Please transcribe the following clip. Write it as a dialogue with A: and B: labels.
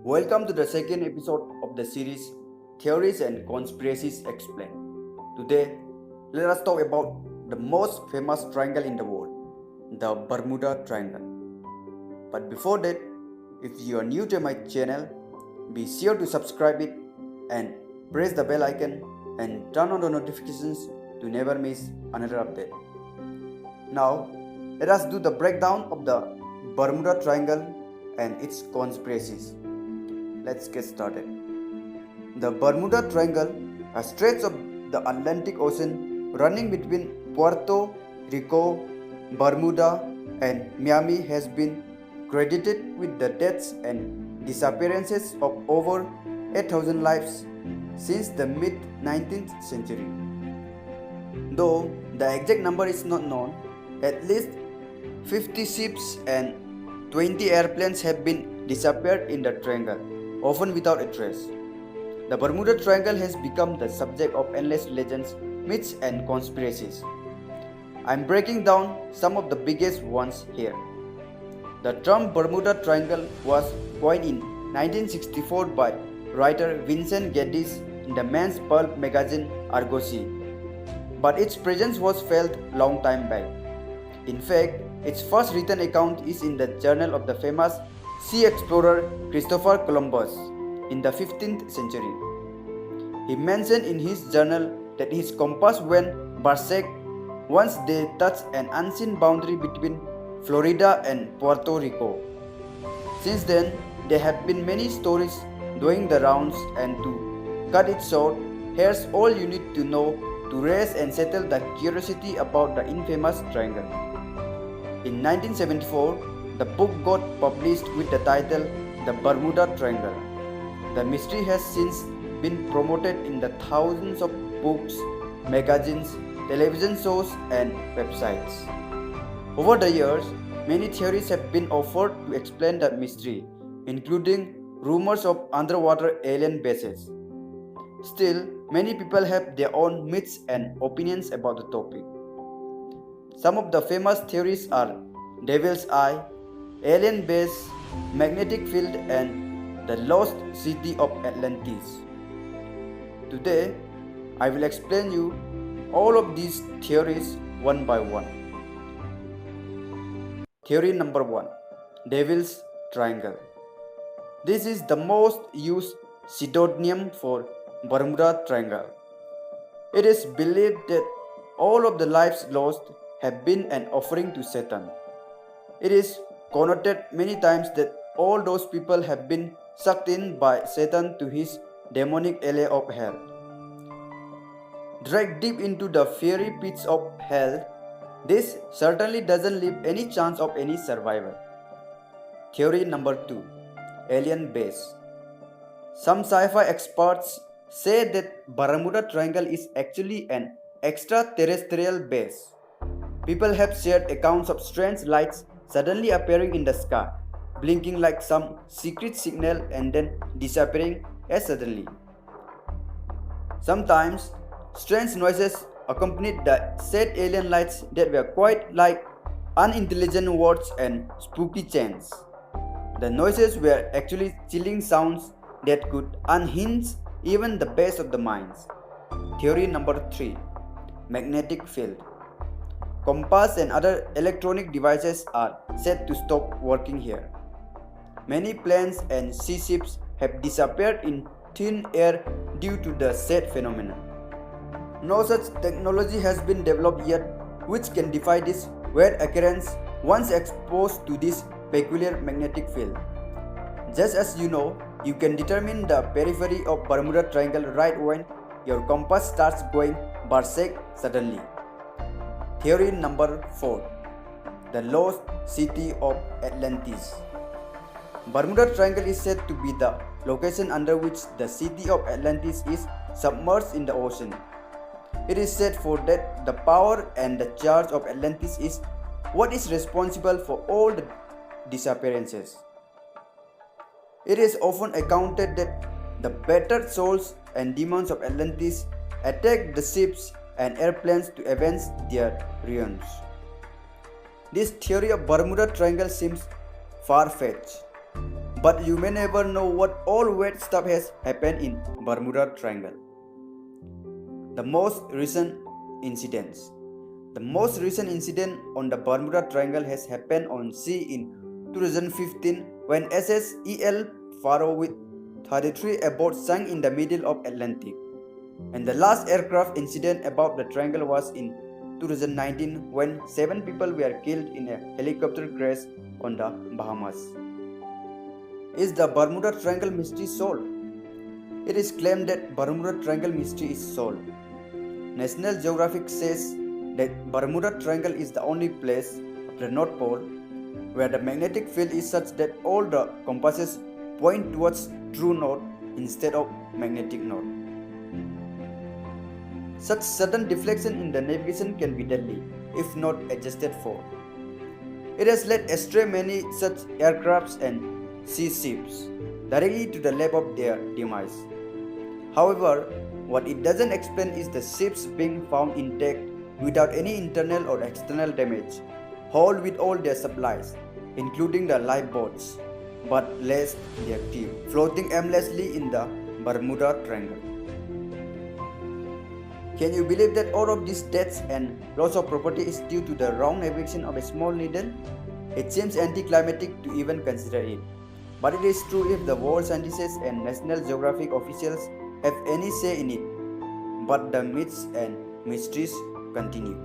A: Welcome to the second episode of the series Theories and Conspiracies Explained. Today, let us talk about the most famous triangle in the world, the Bermuda Triangle. But before that, if you are new to my channel, be sure to subscribe it and press the bell icon and turn on the notifications to never miss another update. Now, let us do the breakdown of the Bermuda Triangle and its conspiracies. Let's get started. The Bermuda Triangle, a stretch of the Atlantic Ocean running between Puerto Rico, Bermuda, and Miami, has been credited with the deaths and disappearances of over 8,000 lives since the mid 19th century. Though the exact number is not known, at least 50 ships and 20 airplanes have been disappeared in the triangle, often without a trace. The Bermuda Triangle has become the subject of endless legends, myths, and conspiracies. I'm breaking down some of the biggest ones here. The term Bermuda Triangle was coined in 1964 by writer Vincent Geddes in the men's pulp magazine Argosy, but its presence was felt long time back. In fact, its first written account is in the journal of the famous sea explorer Christopher Columbus in the 15th century. He mentioned in his journal that his compass went berserk once they touched an unseen boundary between Florida and Puerto Rico. Since then, there have been many stories doing the rounds, and to cut it short, here's all you need to know to raise and settle the curiosity about the infamous triangle. In 1974, the book got published with the title The Bermuda Triangle. The mystery has since been promoted in the thousands of books, magazines, television shows, and websites. Over the years, many theories have been offered to explain the mystery, including rumors of underwater alien bases. Still, many people have their own myths and opinions about the topic. Some of the famous theories are Devil's Eye, alien base, magnetic field, and the lost city of Atlantis. Today, I will explain you all of these theories one by one. Theory number 1, Devil's Triangle. This is the most used pseudonym for Bermuda Triangle. It is believed that all of the lives lost have been an offering to Satan. It is connoted many times that all those people have been sucked in by Satan to his demonic alley of hell. Dragged deep into the fiery pits of hell, this certainly doesn't leave any chance of any survival. Theory number 2, Alien Base. Some sci-fi experts say that Bermuda Triangle is actually an extraterrestrial base. People have shared accounts of strange lights suddenly appearing in the sky, blinking like some secret signal and then disappearing as suddenly. Sometimes, strange noises accompanied the said alien lights that were quite like unintelligible words and spooky chants. The noises were actually chilling sounds that could unhinge even the best of the minds. Theory number 3, Magnetic Field. Compass and other electronic devices are said to stop working here. Many planes and sea ships have disappeared in thin air due to the said phenomenon. No such technology has been developed yet which can defy this weird occurrence once exposed to this peculiar magnetic field. Just as you can determine the periphery of Bermuda Triangle right when your compass starts going berserk suddenly. Theory number 4, the lost city of Atlantis. Bermuda Triangle is said to be the location under which the city of Atlantis is submerged in the ocean. It is said for that the power and the charge of Atlantis is what is responsible for all the disappearances. It is often accounted that the battered souls and demons of Atlantis attacked the ships and airplanes to avenge their ruins. This theory of Bermuda Triangle seems far-fetched, But you may never know what all weird stuff has happened in Bermuda Triangle. The most recent incidents. The most recent incident on the Bermuda Triangle has happened on sea in 2015 when SS E.L. Faro with 33 aboard sank in the middle of Atlantic. And the last aircraft incident about the triangle was in 2019 when 7 people were killed in a helicopter crash on the Bahamas. Is the Bermuda Triangle mystery solved? It is claimed that Bermuda Triangle mystery is solved. National Geographic says that Bermuda Triangle is the only place of the North Pole where the magnetic field is such that all the compasses point towards true north instead of magnetic north. Such sudden deflection in the navigation can be deadly if not adjusted for. It has led astray many such aircrafts and sea ships directly to the lap of their demise. However, what it doesn't explain is the ships being found intact without any internal or external damage, whole with all their supplies, including the lifeboats, but less their crew, floating aimlessly in the Bermuda Triangle. Can you believe that all of these deaths and loss of property is due to the wrong navigation of a small needle? It seems anticlimactic to even consider it. But it is true if the world scientists and National Geographic officials have any say in it. But the myths and mysteries continue.